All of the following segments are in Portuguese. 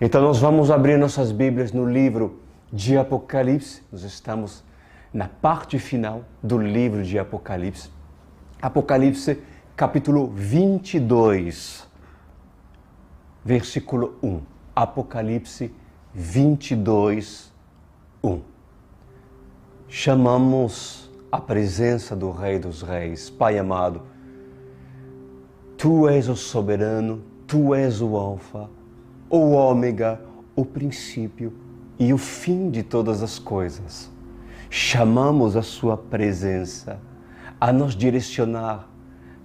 Então nós vamos abrir nossas Bíblias no livro de Apocalipse. Nós estamos na parte final do livro de Apocalipse. Apocalipse, capítulo 22, versículo 1. Apocalipse 22, 1. Chamamos a presença do Rei dos Reis. Pai amado, Tu és o soberano, Tu és o Alfa, o Ômega, o princípio e o fim de todas as coisas. Chamamos a Sua presença a nos direcionar,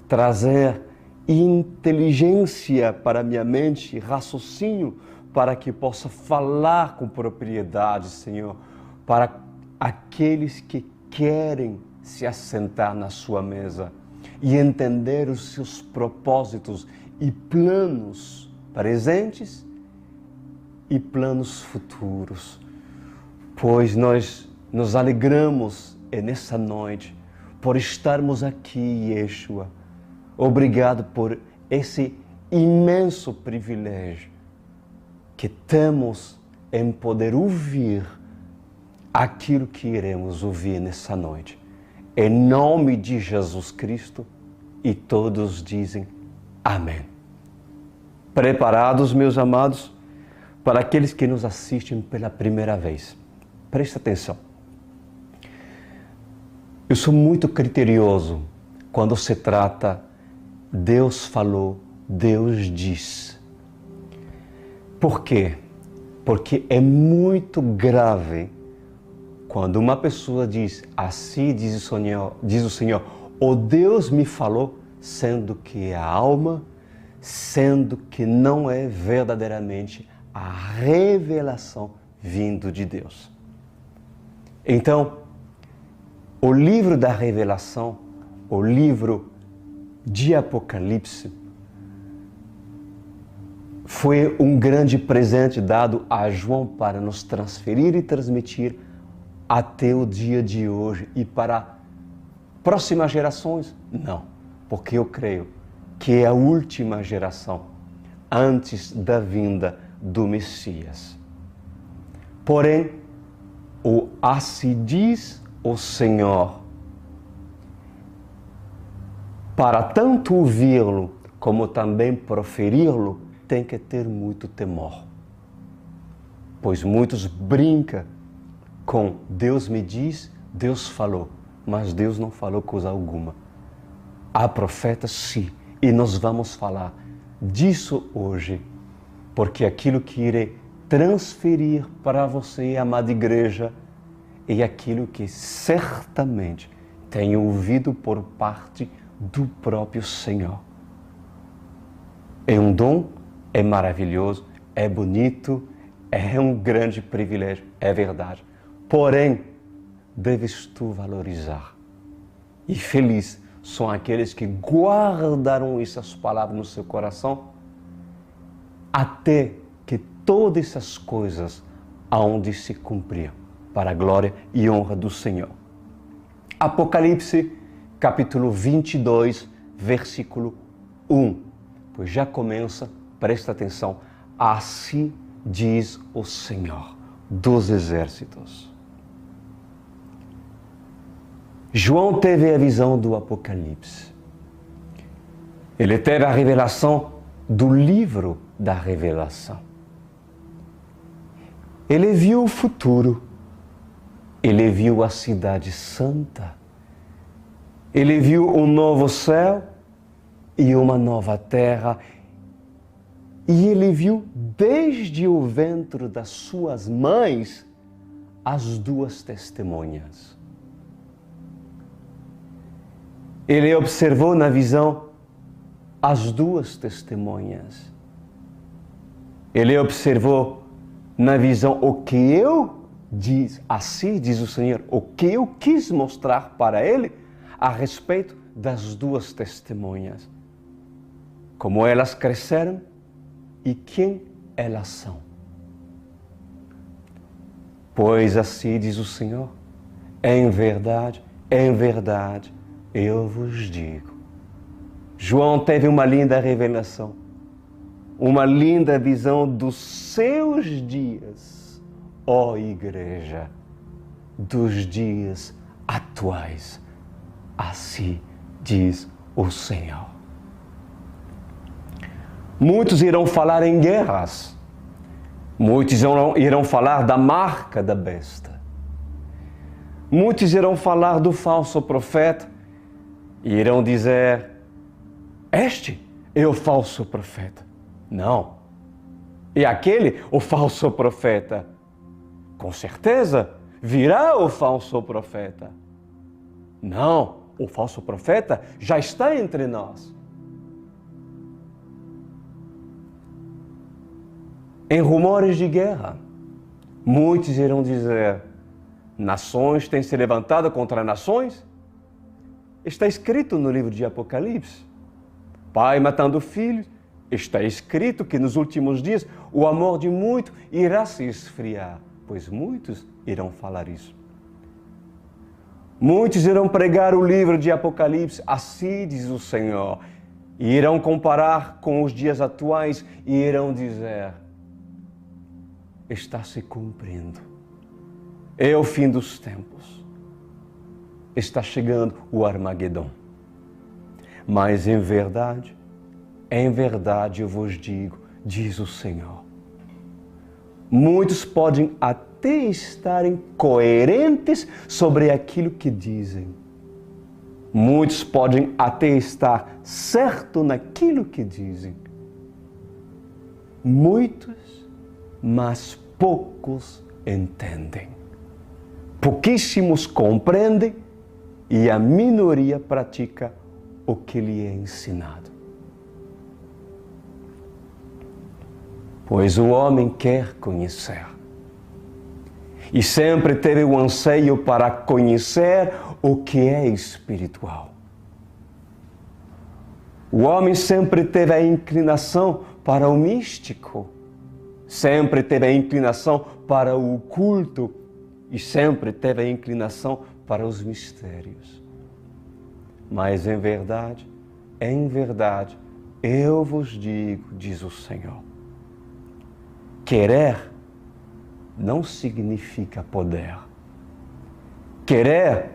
trazer inteligência para minha mente, raciocínio, para que possa falar com propriedade, Senhor, para aqueles que querem se assentar na Sua mesa e entender os Seus propósitos e planos presentes e planos futuros, pois nós nos alegramos nessa noite por estarmos aqui, Yeshua. Obrigado por esse imenso privilégio que temos em poder ouvir aquilo que iremos ouvir nessa noite. Em nome de Jesus Cristo, e todos dizem amém. Preparados, meus amados? Para aqueles que nos assistem pela primeira vez, presta atenção. Eu sou muito criterioso quando se trata Deus falou, Deus diz. Por quê? Porque é muito grave quando uma pessoa diz, assim diz o Senhor, ou Deus me falou, sendo que é a alma, sendo que não é verdadeiramente a revelação vindo de Deus. Então, o livro da revelação, o livro de Apocalipse, foi um grande presente dado a João para nos transferir e transmitir até o dia de hoje e para próximas gerações? Não, porque eu creio que é a última geração antes da vinda do Messias. Porém, o assim diz o Senhor, para tanto ouvi-lo como também proferi-lo, tem que ter muito temor. Pois muitos brincam com Deus me diz, Deus falou, mas Deus não falou coisa alguma. Há profetas sim, e nós vamos falar disso hoje, porque aquilo que irei transferir para você, amada igreja, é aquilo que certamente tenho ouvido por parte do próprio Senhor. É um dom, é maravilhoso, é bonito, é um grande privilégio, é verdade. Porém, deves tu valorizar. E feliz são aqueles que guardaram essas palavras no seu coração até que todas essas coisas aonde se cumpriam, para a glória e honra do Senhor. Apocalipse, capítulo 22, versículo 1. Pois já começa, presta atenção, assim diz o Senhor dos exércitos. João teve a visão do Apocalipse. Ele teve a revelação do livro da revelação. Ele viu o futuro. Ele viu a cidade santa. Ele viu um novo céu e uma nova terra. E ele viu desde o ventre das suas mães as duas testemunhas. Ele observou na visão as duas testemunhas. Ele observou na visão o que assim diz o Senhor, o que eu quis mostrar para ele a respeito das duas testemunhas. Como elas cresceram e quem elas são. Pois assim diz o Senhor, em verdade, eu vos digo. João teve uma linda revelação. uma linda visão dos seus dias, ó Igreja, dos dias atuais. Assim diz o Senhor. Muitos irão falar em guerras. Muitos irão falar da marca da besta. Muitos irão falar do falso profeta e irão dizer: este é o falso profeta. Não. E aquele, o falso profeta. Com certeza virá o falso profeta. Não, o falso profeta já está entre nós. Em rumores de guerra, muitos irão dizer: nações têm se levantado contra nações? Está escrito no livro de Apocalipse. Pai matando filhos. Está escrito que nos últimos dias o amor de muitos irá se esfriar, pois muitos irão falar isso. Muitos irão pregar o livro de Apocalipse, assim diz o Senhor, e irão comparar com os dias atuais e irão dizer: está se cumprindo. É o fim dos tempos. Está chegando o Armagedon. Mas em verdade eu vos digo, diz o Senhor, muitos podem até estarem coerentes sobre aquilo que dizem. Muitos podem até estar certos naquilo que dizem. Muitos, mas poucos entendem. Pouquíssimos compreendem e a minoria pratica o que lhe é ensinado. Pois o homem quer conhecer. E sempre teve o anseio para conhecer o que é espiritual. O homem sempre teve a inclinação para o místico. Sempre teve a inclinação para o oculto. E sempre teve a inclinação para os mistérios. Mas em verdade, eu vos digo, diz o Senhor, querer não significa poder. Querer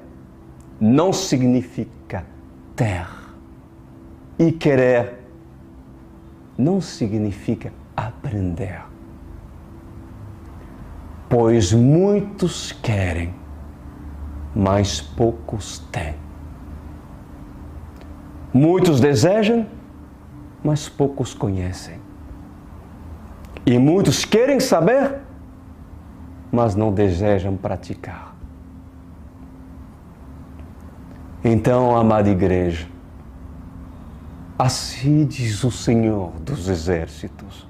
não significa ter. E querer não significa aprender. Pois muitos querem, mas poucos têm. Muitos desejam, mas poucos conhecem. E muitos querem saber, mas não desejam praticar. Então, amada igreja, assim diz o Senhor dos Exércitos: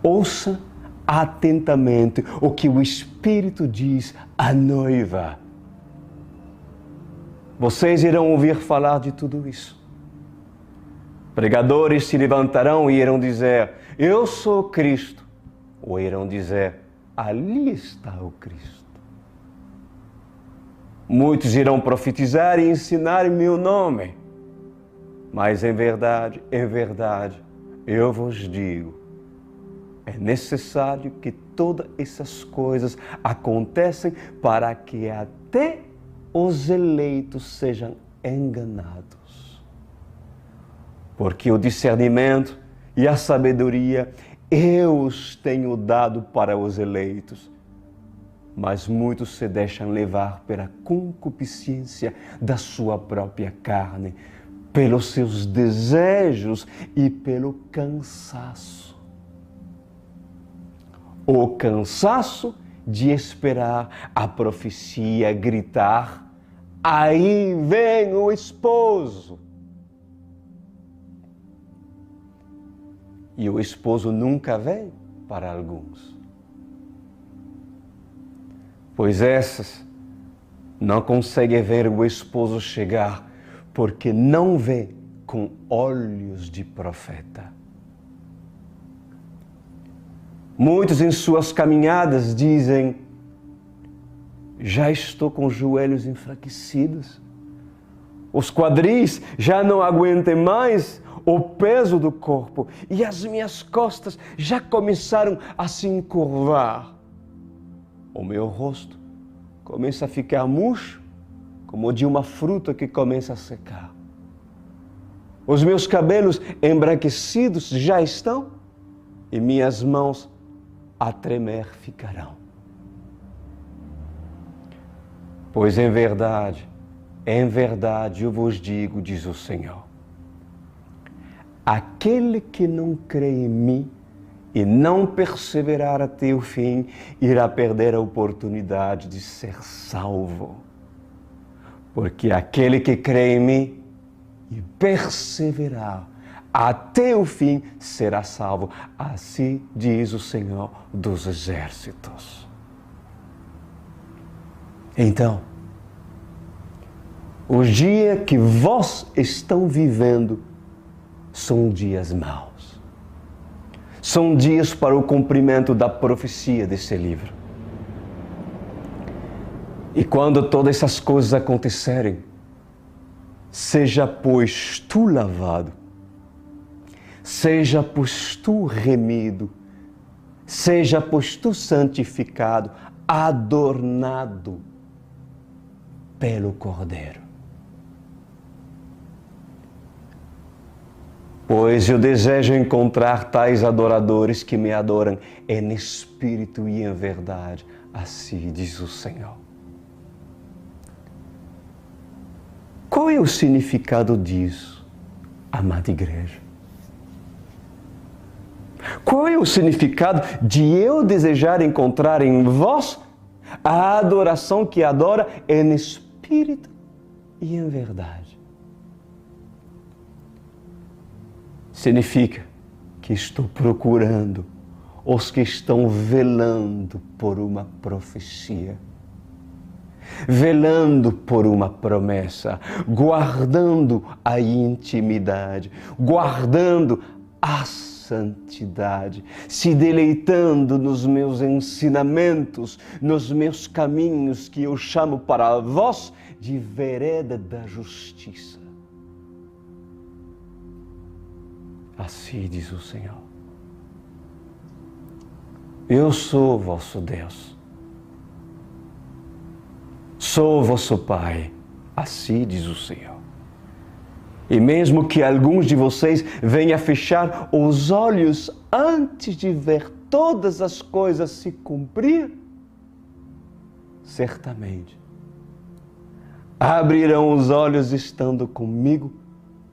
ouça atentamente o que o Espírito diz à noiva. Vocês irão ouvir falar de tudo isso. Pregadores se levantarão e irão dizer: eu sou Cristo. Ou irão dizer: ali está o Cristo. Muitos irão profetizar e ensinar em meu nome. Mas em verdade, eu vos digo, é necessário que todas essas coisas aconteçam para que até os eleitos sejam enganados. Porque o discernimento e a sabedoria eu os tenho dado para os eleitos. Mas muitos se deixam levar pela concupiscência da sua própria carne, pelos seus desejos e pelo cansaço. O cansaço de esperar a profecia gritar: aí vem o esposo. E o esposo nunca vem para alguns. Pois essas não conseguem ver o esposo chegar, porque não vê com olhos de profeta. Muitos em suas caminhadas dizem: já estou com os joelhos enfraquecidos, os quadris já não aguentem mais, o peso do corpo e as minhas costas já começaram a se encurvar. O meu rosto começa a ficar murcho, como de uma fruta que começa a secar. Os meus cabelos embranquecidos já estão e minhas mãos a tremer ficarão. Pois em verdade eu vos digo, diz o Senhor, aquele que não crê em mim e não perseverar até o fim, irá perder a oportunidade de ser salvo. Porque aquele que crê em mim e perseverar até o fim, será salvo. Assim diz o Senhor dos Exércitos. Então, os dias que vós estão vivendo são dias maus. São dias para o cumprimento da profecia desse livro. E quando todas essas coisas acontecerem, seja pois tu lavado, seja pois tu remido, seja pois tu santificado, adornado pelo Cordeiro. Pois eu desejo encontrar tais adoradores que me adoram em espírito e em verdade, assim diz o Senhor. Qual é o significado disso, amada igreja? Qual é o significado de eu desejar encontrar em vós a adoração que adora em espírito e em verdade? Significa que estou procurando os que estão velando por uma profecia, velando por uma promessa, guardando a intimidade, guardando a santidade, se deleitando nos meus ensinamentos, nos meus caminhos que eu chamo para vós de vereda da justiça. Assim diz o Senhor. Eu sou vosso Deus. Sou vosso Pai. Assim diz o Senhor. E mesmo que alguns de vocês venham a fechar os olhos antes de ver todas as coisas se cumprir, certamente abrirão os olhos estando comigo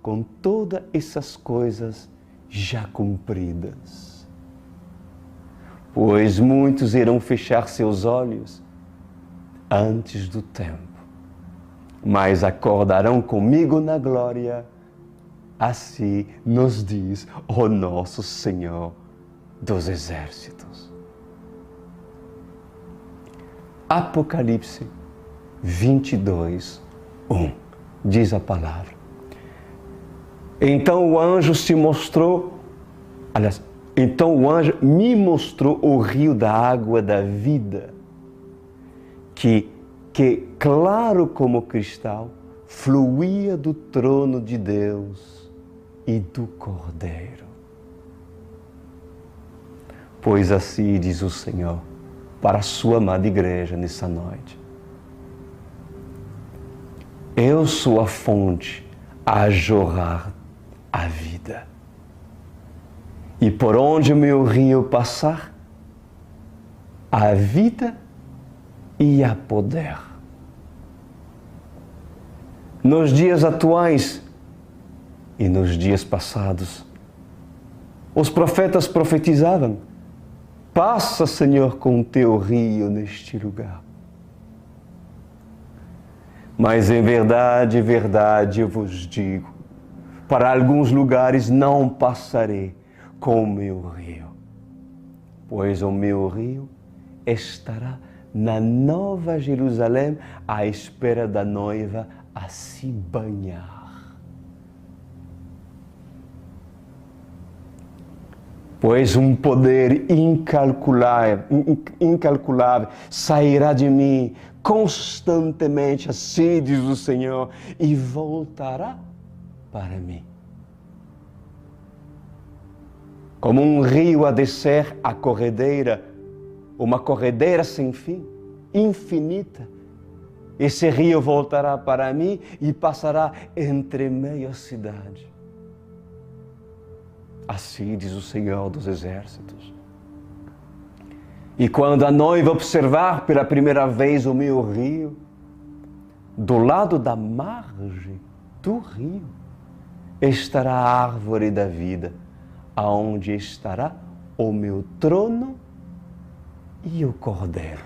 com todas essas coisas já cumpridas. Pois muitos irão fechar seus olhos antes do tempo, mas acordarão comigo na glória, assim nos diz o nosso Senhor dos Exércitos. Apocalipse 22, 1, diz a palavra. Então o anjo me mostrou o rio da água da vida, que claro como cristal, fluía do trono de Deus e do Cordeiro. Pois assim diz o Senhor para a sua amada igreja nessa noite. Eu sou a fonte a jorrar a vida. E por onde o meu rio passar, a vida e a poder. Nos dias atuais e nos dias passados, os profetas profetizavam: passa, Senhor, com teu rio neste lugar. Mas em verdade, verdade, eu vos digo, para alguns lugares não passarei com o meu rio, pois o meu rio estará na Nova Jerusalém à espera da noiva a se banhar. Pois um poder incalculável sairá de mim constantemente, assim diz o Senhor, e voltará para mim. como um rio a descer a corredeira, uma corredeira sem fim, infinita. Esse rio voltará para mim e passará entre meia cidade. Assim diz o Senhor dos Exércitos. E quando a noiva observar pela primeira vez o meu rio, do lado da margem do rio estará a árvore da vida, aonde estará o meu trono e o cordeiro.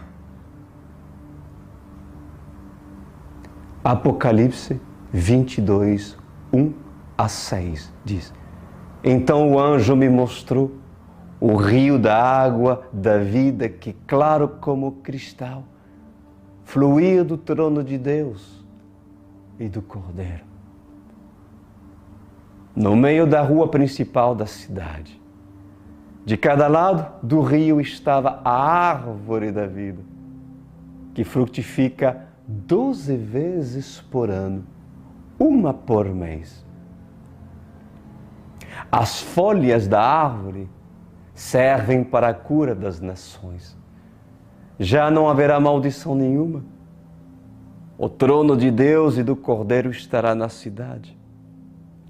Apocalipse 22, 1 a 6 diz: Então o anjo me mostrou o rio da água da vida que, claro como cristal, fluía do trono de Deus e do Cordeiro. No meio da rua principal da cidade, de cada lado do rio estava a árvore da vida, que frutifica 12 vezes por ano, uma por mês. As folhas da árvore servem para a cura das nações. Já não haverá maldição nenhuma. O trono de Deus e do Cordeiro estará na cidade,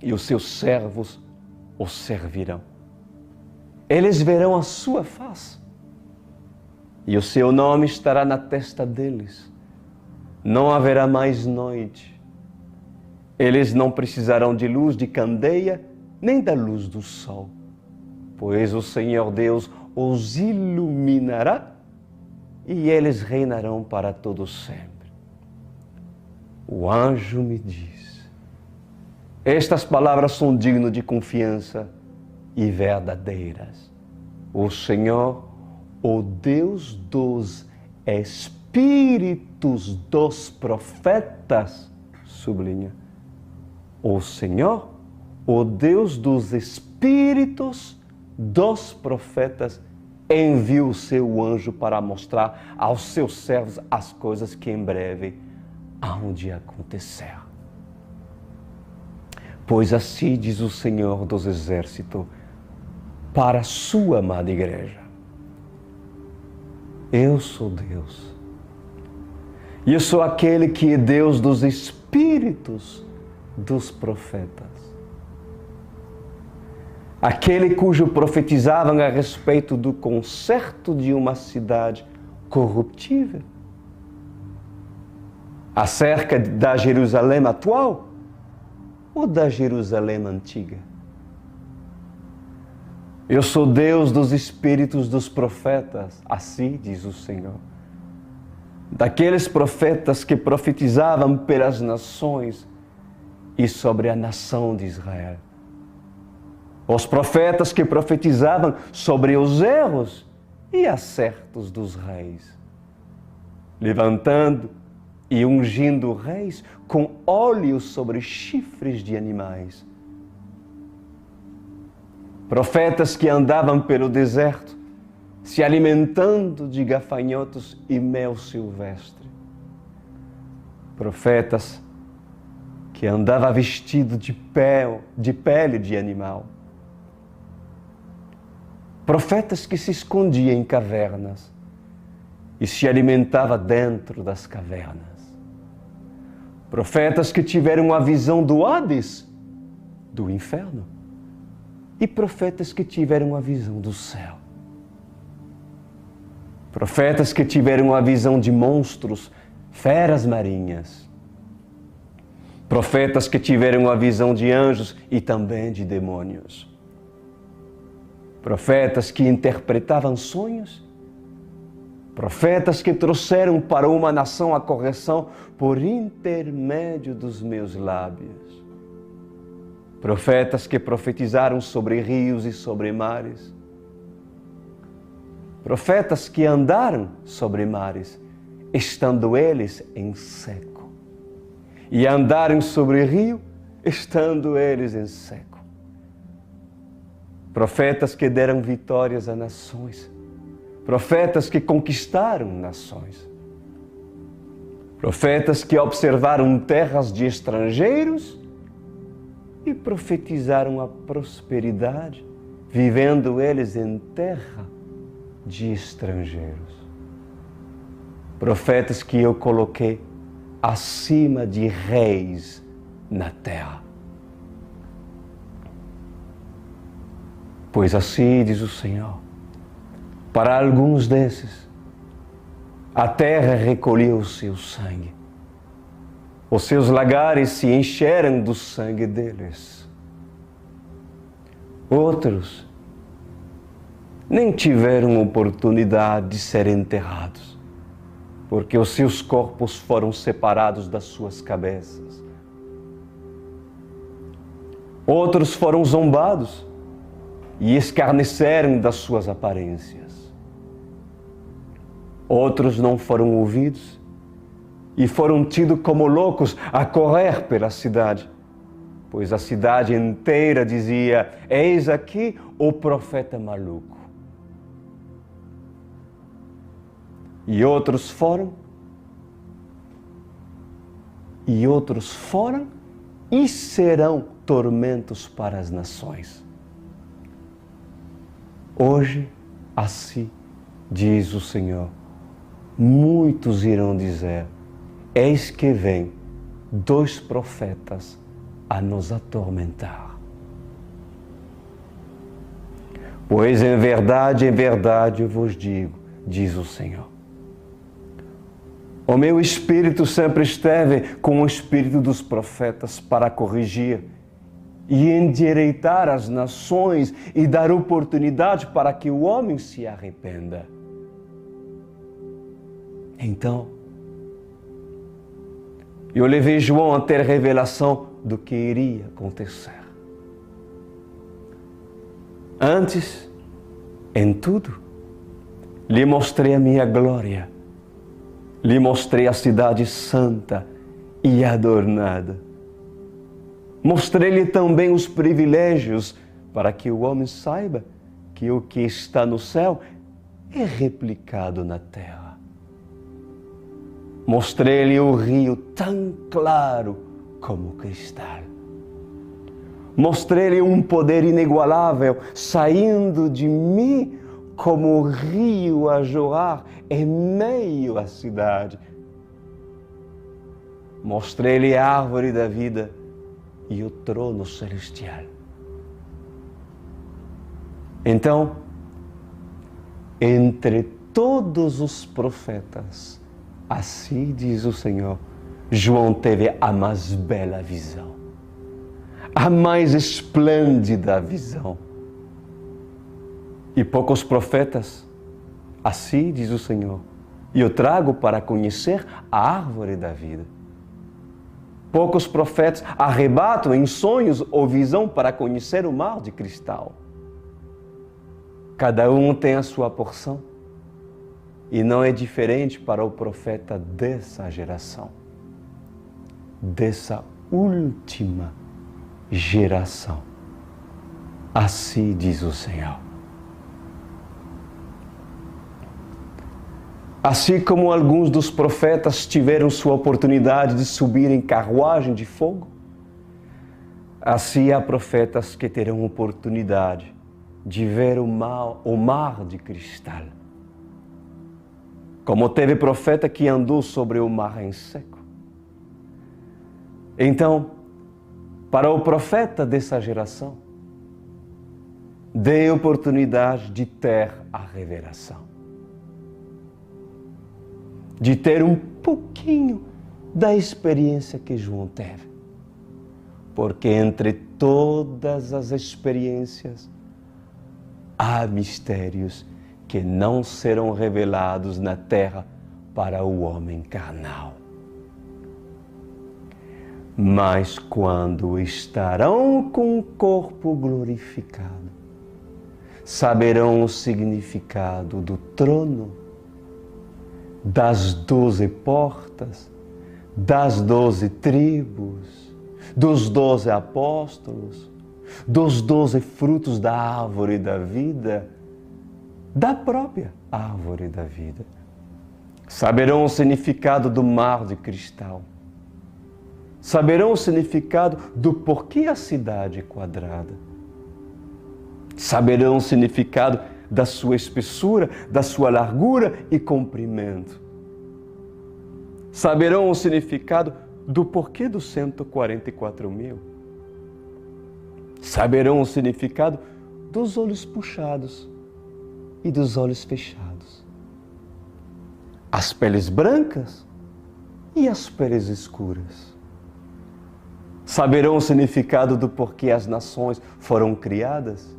e os seus servos o servirão. Eles verão a sua face, e o seu nome estará na testa deles. Não haverá mais noite. Eles não precisarão de luz de candeia, nem da luz do sol, pois o Senhor Deus os iluminará e eles reinarão para todo sempre. O anjo me diz: estas palavras são dignas de confiança e verdadeiras. O Senhor, o Deus dos espíritos dos profetas, sublinha, o Senhor, o Deus dos espíritos dos profetas, envia o seu anjo para mostrar aos seus servos as coisas que em breve hão de acontecer. Pois assim diz o Senhor dos Exércitos para a sua amada igreja: eu sou Deus, e eu sou aquele que é Deus dos espíritos dos profetas. Aquele cujo profetizavam a respeito do conserto de uma cidade corruptível, acerca da Jerusalém atual ou da Jerusalém antiga. Eu sou Deus dos espíritos dos profetas, assim diz o Senhor. Daqueles profetas que profetizavam pelas nações e sobre a nação de Israel. Os profetas que profetizavam sobre os erros e acertos dos reis, levantando e ungindo reis com óleo sobre chifres de animais. Profetas que andavam pelo deserto, se alimentando de gafanhotos e mel silvestre. Profetas que andavam vestidos de pele de animal. Profetas que se escondiam em cavernas e se alimentavam dentro das cavernas. Profetas que tiveram a visão do Hades, do inferno. E profetas que tiveram a visão do céu. Profetas que tiveram a visão de monstros, feras marinhas. Profetas que tiveram a visão de anjos e também de demônios. Profetas que interpretavam sonhos. Profetas que trouxeram para uma nação a correção por intermédio dos meus lábios. Profetas que profetizaram sobre rios e sobre mares. Profetas que andaram sobre mares, estando eles em seco. E andaram sobre rio, estando eles em seco. Profetas que deram vitórias a nações. Profetas que conquistaram nações. Profetas que observaram terras de estrangeiros e profetizaram a prosperidade, vivendo eles em terra de estrangeiros. Profetas que eu coloquei acima de reis na terra. Pois assim diz o Senhor, para alguns desses, a terra recolheu o seu sangue. Os seus lagares se encheram do sangue deles. Outros nem tiveram oportunidade de serem enterrados, porque os seus corpos foram separados das suas cabeças. Outros foram zombados e escarneceram das suas aparências. Outros não foram ouvidos e foram tidos como loucos a correr pela cidade, pois a cidade inteira dizia: eis aqui o profeta maluco. E outros foram e serão tormentos para as nações. Hoje, assim diz o Senhor, muitos irão dizer: eis que vem 2 profetas a nos atormentar. Pois em verdade eu vos digo, diz o Senhor, o meu espírito sempre esteve com o espírito dos profetas para corrigir e endireitar as nações e dar oportunidade para que o homem se arrependa. Então, eu levei João a ter revelação do que iria acontecer. Antes, em tudo, lhe mostrei a minha glória. Lhe mostrei a cidade santa e adornada. Mostrei-lhe também os privilégios para que o homem saiba que o que está no céu é replicado na terra. Mostrei-lhe o rio tão claro como cristal. Mostrei-lhe um poder inigualável saindo de mim como o rio a jorrar em meio à cidade. Mostrei-lhe a árvore da vida e o trono celestial. Então, entre todos os profetas, assim diz o Senhor, João teve a mais bela visão, a mais esplêndida visão. E poucos profetas, assim diz o Senhor, eu trago para conhecer a árvore da vida. Poucos profetas arrebatam em sonhos ou visão para conhecer o mar de cristal. Cada um tem a sua porção. E não é diferente para o profeta dessa geração, dessa última geração. Assim diz o Senhor. Assim como alguns dos profetas tiveram sua oportunidade de subir em carruagem de fogo, assim há profetas que terão oportunidade de ver o mar de cristal. Como teve profeta que andou sobre o mar em seco. Então, para o profeta dessa geração, dê oportunidade de ter a revelação. De ter um pouquinho da experiência que João teve. Porque entre todas as experiências, há mistérios que não serão revelados na terra para o homem carnal. Mas quando estarão com o corpo glorificado, saberão o significado do trono, das 12 portas, das 12 tribos, dos 12 apóstolos, dos 12 frutos da árvore da vida, da própria árvore da vida. Saberão o significado do mar de cristal. Saberão o significado do porquê a cidade é quadrada. Saberão o significado da sua espessura, da sua largura e comprimento. Saberão o significado do porquê dos 144 mil. Saberão o significado dos olhos puxados e dos olhos fechados. As peles brancas e as peles escuras. Saberão o significado do porquê as nações foram criadas,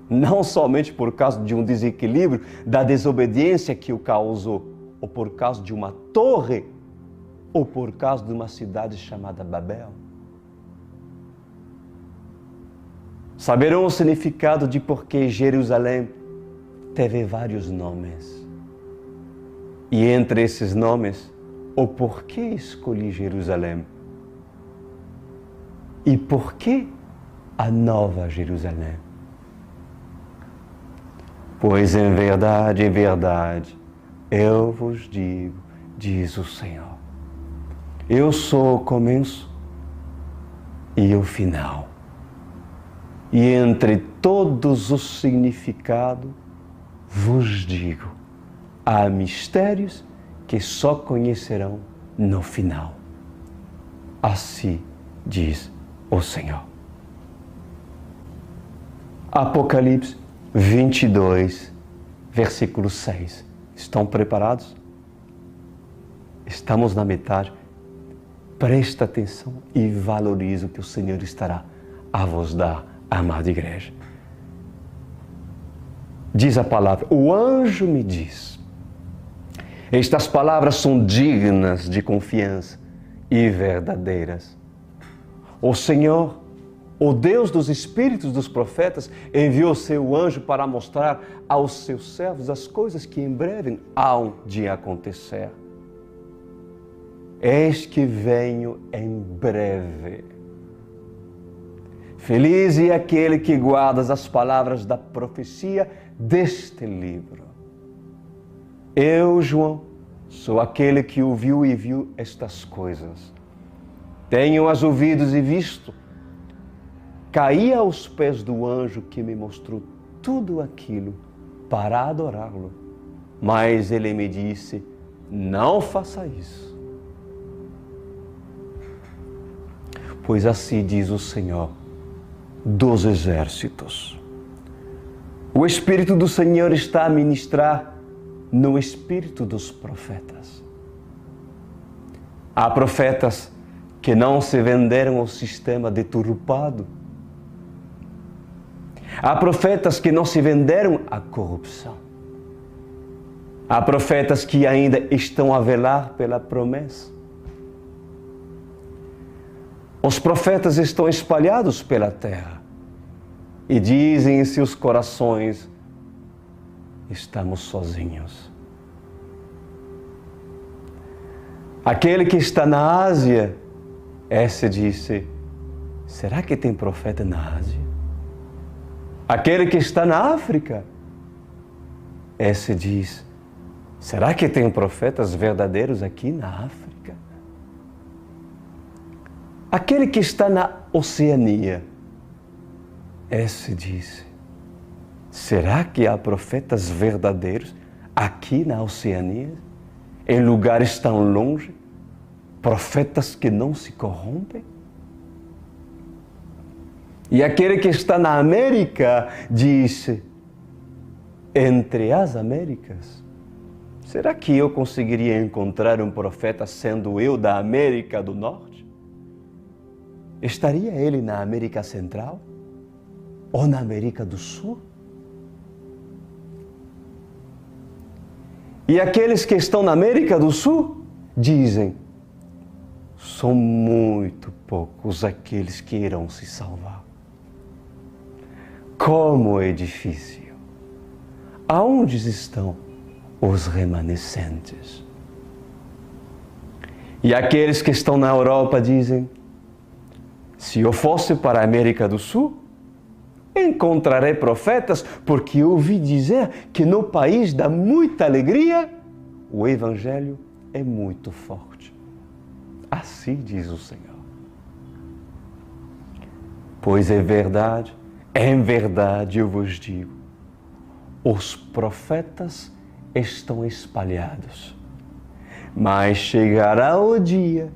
não somente por causa de um desequilíbrio, da desobediência que o causou, ou por causa de uma torre, ou por causa de uma cidade chamada Babel. Saberão o significado de porquê Jerusalém teve vários nomes. E entre esses nomes, o porquê escolhi Jerusalém. E por que a Nova Jerusalém? Pois em verdade, eu vos digo, diz o Senhor, eu sou o começo e o final. E entre todos os significados, vos digo, há mistérios que só conhecerão no final. Assim diz o Senhor. Apocalipse 22, versículo 6. Estão preparados? Estamos na metade. Presta atenção e valorize o que o Senhor estará a vos dar, amada igreja. Diz a palavra, o anjo me diz, estas palavras são dignas de confiança e verdadeiras. O Senhor, o Deus dos espíritos dos profetas, enviou seu anjo para mostrar aos seus servos as coisas que em breve hão de acontecer. Eis que venho em breve. Feliz é aquele que guarda as palavras da profecia deste livro. Eu, João, sou aquele que ouviu e viu estas coisas. Tenho os ouvidos e visto. Caí aos pés do anjo que me mostrou tudo aquilo para adorá-lo. Mas ele me disse, não faça isso. Pois assim diz o Senhor dos exércitos. O Espírito do Senhor está a ministrar no espírito dos profetas. Há profetas que não se venderam ao sistema deturpado. Há profetas que não se venderam à corrupção. Há profetas que ainda estão a velar pela promessa. Os profetas estão espalhados pela terra e dizem em seus corações, estamos sozinhos. Aquele que está na Ásia, esse disse, será que tem profeta na Ásia? Aquele que está na África, esse diz, será que tem profetas verdadeiros aqui na África? Aquele que está na Oceania, esse disse, será que há profetas verdadeiros aqui na Oceania, em lugares tão longe, profetas que não se corrompem? E aquele que está na América disse, entre as Américas, será que eu conseguiria encontrar um profeta sendo eu da América do Norte? Estaria ele na América Central? Ou na América do Sul? E aqueles que estão na América do Sul dizem, são muito poucos aqueles que irão se salvar. Como é difícil. Aonde estão os remanescentes? E aqueles que estão na Europa dizem, se eu fosse para a América do Sul, encontrarei profetas, porque ouvi dizer que no país da muita alegria, o Evangelho é muito forte. Assim diz o Senhor. Pois é verdade, Em verdade eu vos digo, os profetas estão espalhados, mas chegará o dia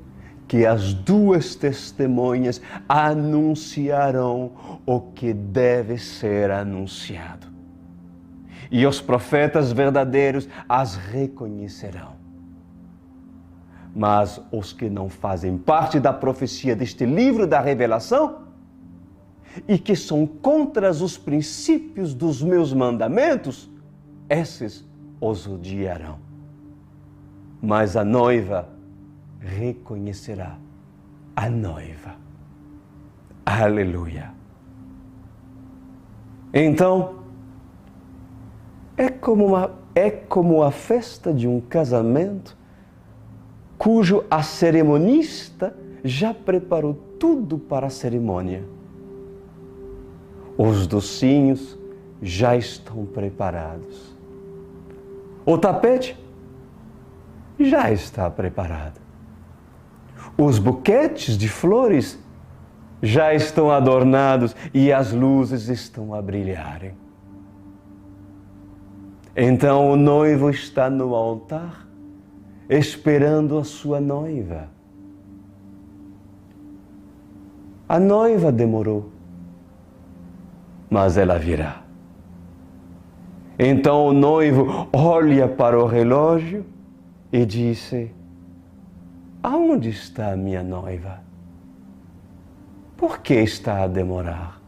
que as duas testemunhas anunciarão o que deve ser anunciado. E os profetas verdadeiros as reconhecerão. Mas os que não fazem parte da profecia deste livro da revelação e que são contra os princípios dos meus mandamentos, esses os odiarão. Mas a noiva reconhecerá a noiva. Aleluia! Então, é como a festa de um casamento cujo a cerimonista já preparou tudo para a cerimônia. Os docinhos já estão preparados. O tapete já está preparado. Os buquetes de flores já estão adornados e as luzes estão a brilharem. Então o noivo está no altar, esperando a sua noiva. A noiva demorou, mas ela virá. Então o noivo olha para o relógio e disse: aonde está a minha noiva? Por que está a demorar?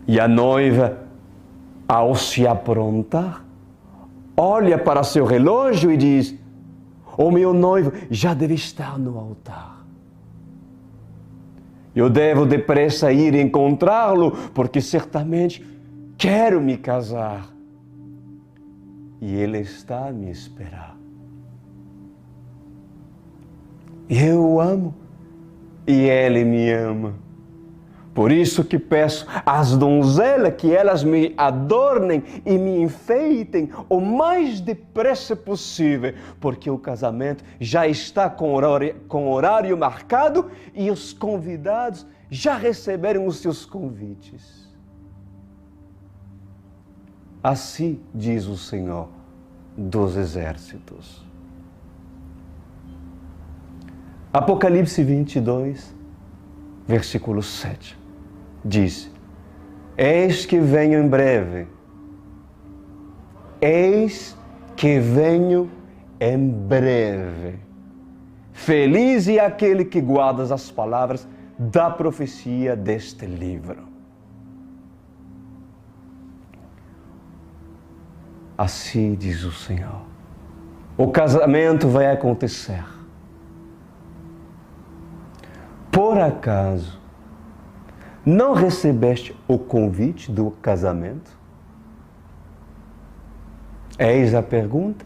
E a noiva, ao se aprontar, olha para seu relógio e diz: o meu noivo já deve estar no altar. Eu devo depressa ir encontrá-lo, porque certamente quero me casar. E ele está a me esperar. Eu o amo e ele me ama. Por isso que peço às donzelas que elas me adornem e me enfeitem o mais depressa possível, porque o casamento já está com horário marcado e os convidados já receberam os seus convites. Assim diz o Senhor dos Exércitos. Apocalipse 22, versículo 7. Diz: eis que venho em breve, eis que venho em breve. Feliz é aquele que guarda as palavras da profecia deste livro. Assim diz o Senhor. O casamento vai acontecer. Por acaso, não recebeste o convite do casamento? Eis a pergunta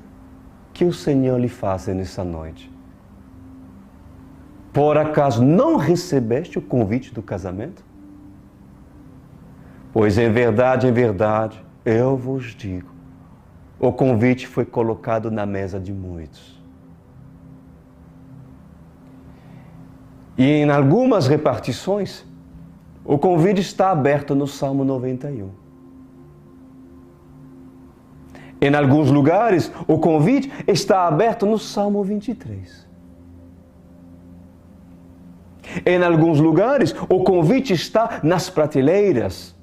que o Senhor lhe faz nessa noite. Por acaso não recebeste o convite do casamento? Pois em verdade, eu vos digo, o convite foi colocado na mesa de muitos. E em algumas repartições, o convite está aberto no Salmo 91. Em alguns lugares, o convite está aberto no Salmo 23. Em alguns lugares, o convite está nas prateleiras,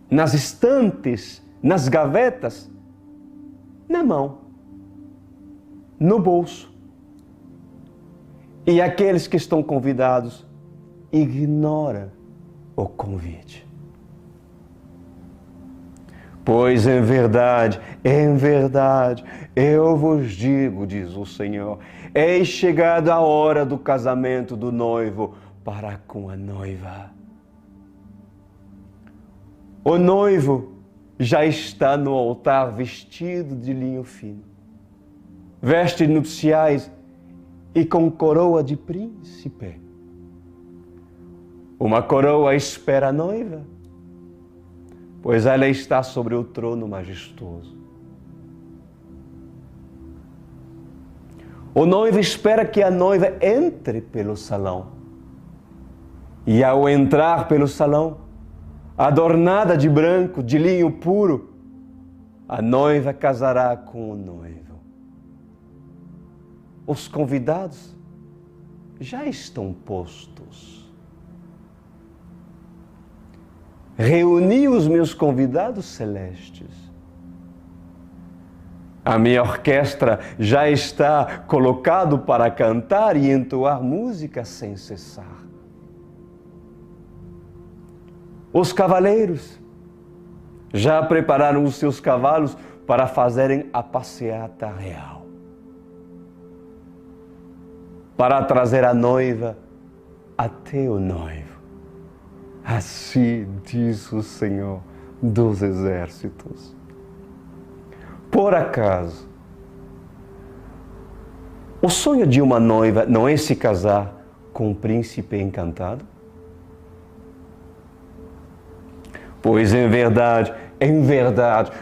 nas estantes, nas gavetas, na mão, no bolso. E aqueles que estão convidados ignoram o convite. Pois em verdade, eu vos digo, diz o Senhor, eis chegada a hora do casamento do noivo para com a noiva. O noivo já está no altar vestido de linho fino, vestes nupciais e com coroa de príncipe. Uma coroa espera a noiva, pois ela está sobre o trono majestoso. O noivo espera que a noiva entre pelo salão E ao entrar pelo salão, adornada de branco, de linho puro, a noiva casará com o noivo. Os convidados já estão postos. Reuni os meus convidados celestes. A minha orquestra já está colocado para cantar e entoar música sem cessar. Os cavaleiros já prepararam os seus cavalos para fazerem a passeata real, para trazer a noiva até o noivo. Assim diz o Senhor dos Exércitos. Por acaso, o sonho de uma noiva não é se casar com um príncipe encantado? Pois em verdade,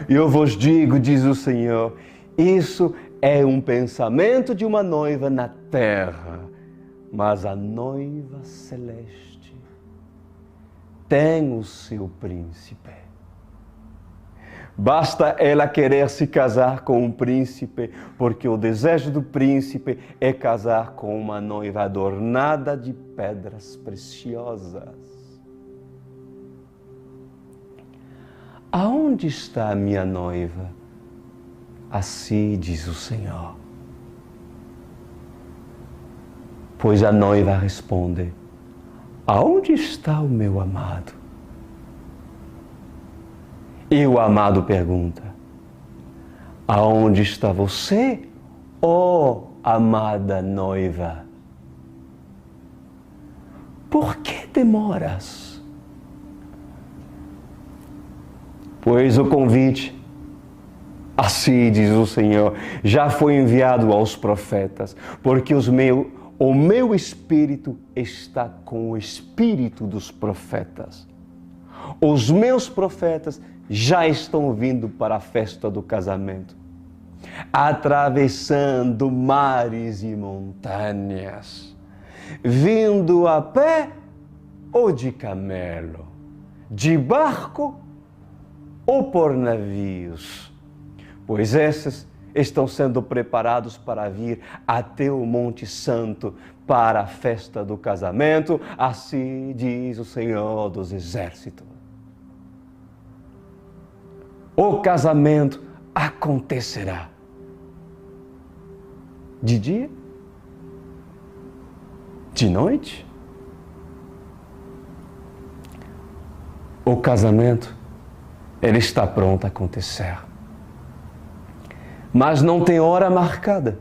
eu vos digo, diz o Senhor, isso é um pensamento de uma noiva na terra, mas a noiva celeste tem o seu príncipe. Basta ela querer se casar com um príncipe, porque o desejo do príncipe é casar com uma noiva adornada de pedras preciosas. Aonde está a minha noiva? Assim diz o Senhor. Pois a noiva responde: aonde está o meu amado? E o amado pergunta: aonde está você, ó amada noiva? Por que demoras? Pois o convite, assim diz o Senhor, já foi enviado aos profetas, porque o meu espírito está com o espírito dos profetas. Os meus profetas já estão vindo para a festa do casamento, atravessando mares e montanhas, vindo a pé ou de camelo, de barco ou por navios, pois esses estão sendo preparados para vir até o Monte Santo para a festa do casamento, assim diz o Senhor dos Exércitos. O casamento acontecerá de dia, de noite. O casamento, ele está pronto a acontecer. Mas não tem hora marcada.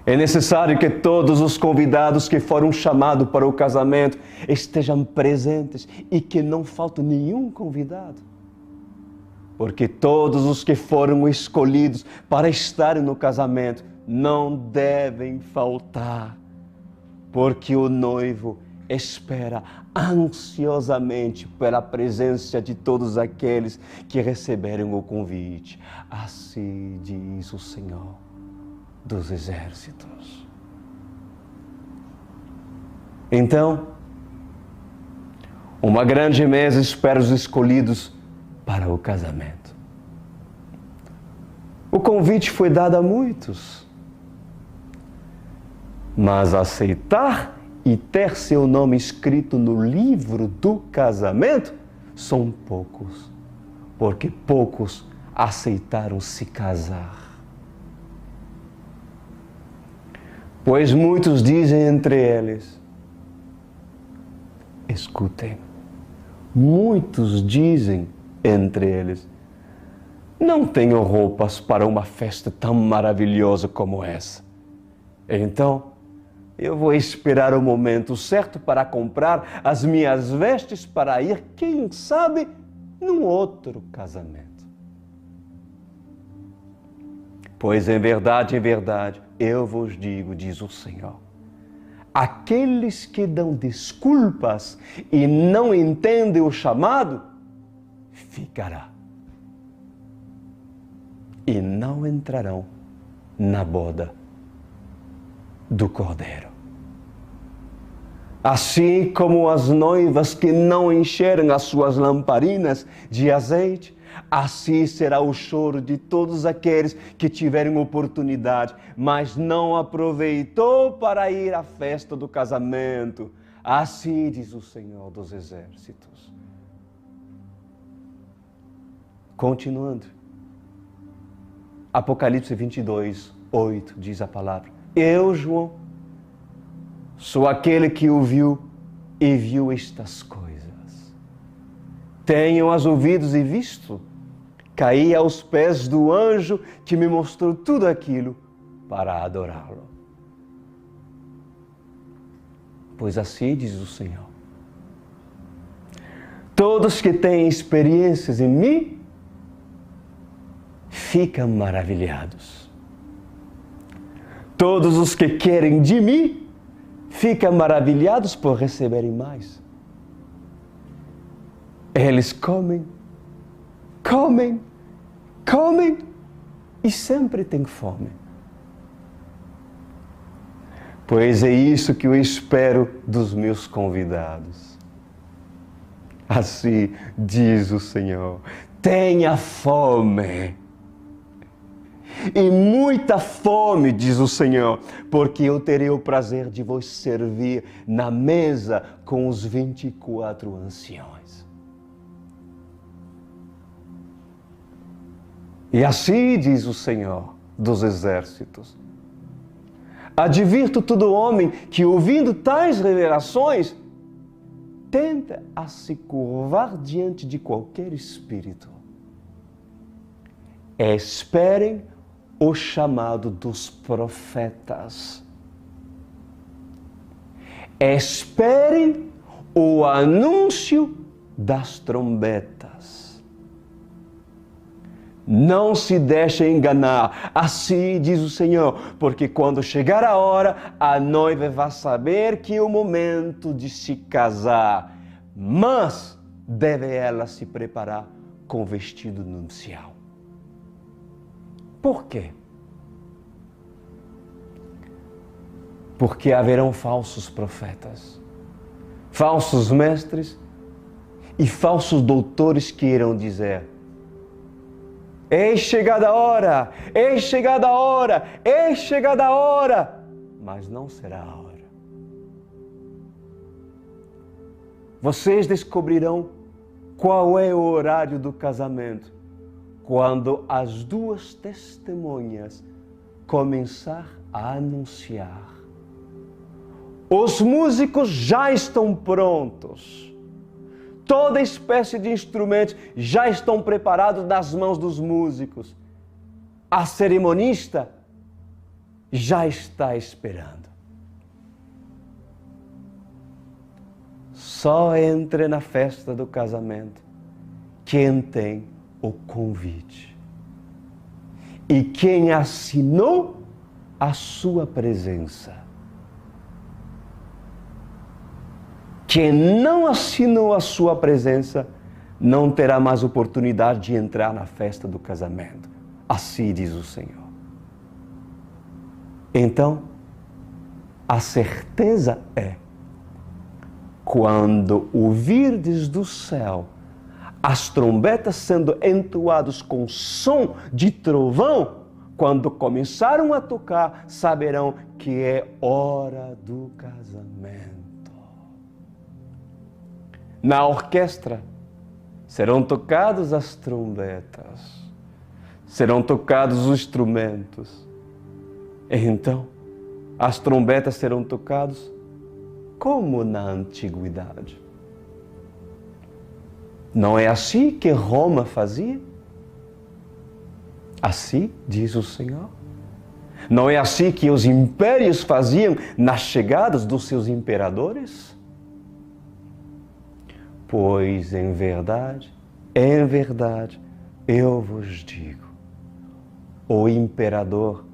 É necessário que todos os convidados que foram chamados para o casamento estejam presentes e que não falte nenhum convidado. Porque todos os que foram escolhidos para estarem no casamento não devem faltar. Porque o noivo espera ansiosamente pela presença de todos aqueles que receberam o convite. Assim diz o Senhor dos Exércitos. Então, uma grande mesa espera os escolhidos para o casamento. O convite foi dado a muitos, mas aceitar e ter seu nome escrito no livro do casamento são poucos, porque poucos aceitaram se casar. Pois muitos dizem entre eles, escutem, muitos dizem entre eles, não tenho roupas para uma festa tão maravilhosa como essa. Então, eu vou esperar o momento certo para comprar as minhas vestes para ir, quem sabe, num outro casamento. Pois em verdade, eu vos digo, diz o Senhor, aqueles que dão desculpas e não entendem o chamado, ficará. E não entrarão na boda do Cordeiro. Assim como as noivas que não encheram as suas lamparinas de azeite, assim será o choro de todos aqueles que tiverem oportunidade, mas não aproveitou para ir à festa do casamento. Assim diz o Senhor dos Exércitos. Continuando. Apocalipse 22, 8 diz a palavra: Eu, João, sou aquele que o viu e viu estas coisas. Tenho os ouvidos e visto. Caí aos pés do anjo que me mostrou tudo aquilo para adorá-lo. Pois assim diz o Senhor: todos que têm experiências em mim ficam maravilhados. Todos os que querem de mim ficam maravilhados por receberem mais. Eles comem e sempre têm fome. Pois é isso que eu espero dos meus convidados. Assim diz o Senhor: tenha fome. E muita fome, diz o Senhor, porque eu terei o prazer de vos servir na mesa com os 24 anciões. E assim diz o Senhor dos Exércitos: advirto todo homem que, ouvindo tais revelações, tenta a se curvar diante de qualquer espírito. Esperem o chamado dos profetas. Esperem o anúncio das trombetas. Não se deixem enganar, assim diz o Senhor, porque quando chegar a hora, a noiva vai saber que é o momento de se casar, mas deve ela se preparar com vestido nupcial. Por quê? Porque haverão falsos profetas, falsos mestres e falsos doutores que irão dizer: eis chegada a hora, eis chegada a hora, eis chegada a hora, mas não será a hora. Vocês descobrirão qual é o horário do casamento quando as duas testemunhas começar a anunciar. Os músicos já estão prontos. Toda espécie de instrumentos já estão preparados nas mãos dos músicos. A cerimonista já está esperando. Só entre na festa do casamento quem tem o convite e quem assinou a sua presença. Quem não assinou a sua presença não terá mais oportunidade de entrar na festa do casamento. Assim diz o Senhor. Então, a certeza é: quando ouvirdes do céu as trombetas sendo entoadas com som de trovão, quando começaram a tocar, saberão que é hora do casamento. Na orquestra serão tocadas as trombetas, serão tocados os instrumentos. Então, as trombetas serão tocadas como na antiguidade. Não é assim que Roma fazia? Assim diz o Senhor. Não é assim que os impérios faziam nas chegadas dos seus imperadores? Pois, em verdade, eu vos digo, o imperador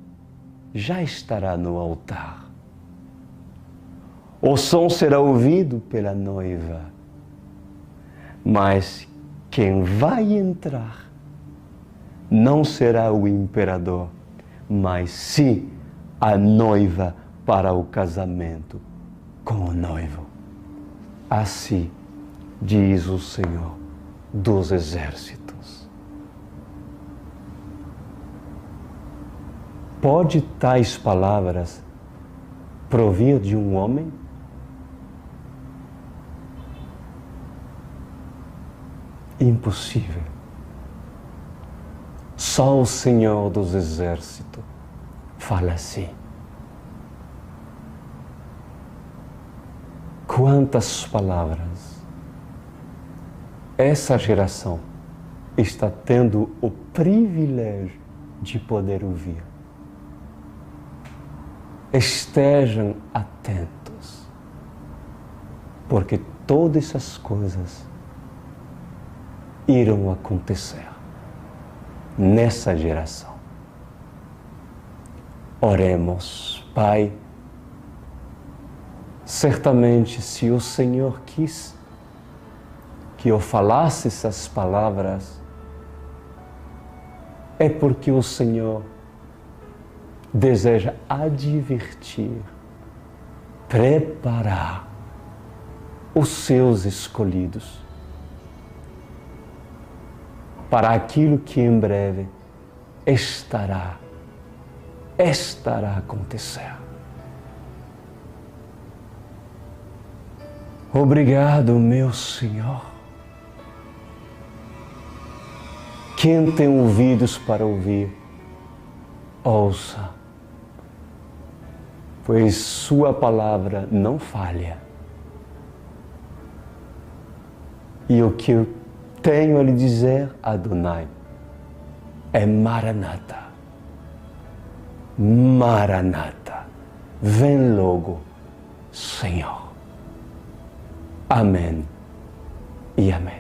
já estará no altar. O som será ouvido pela noiva, mas quem vai entrar não será o imperador, mas sim a noiva para o casamento com o noivo. Assim diz o Senhor dos Exércitos. Pode tais palavras provir de um homem? Impossível. Só o Senhor dos Exércitos fala assim. Quantas palavras essa geração está tendo o privilégio de poder ouvir. Estejam atentos, porque todas essas coisas irão acontecer nessa geração. Oremos, Pai. Certamente, se o Senhor quis que eu falasse essas palavras, é porque o Senhor deseja advertir, preparar os seus escolhidos para aquilo que em breve estará acontecendo. Obrigado, meu Senhor. Quem tem ouvidos para ouvir, ouça, pois sua palavra não falha. E o que eu tenho a lhe dizer, Adonai, é Maranata. Maranata. Vem logo, Senhor. Amém e amém.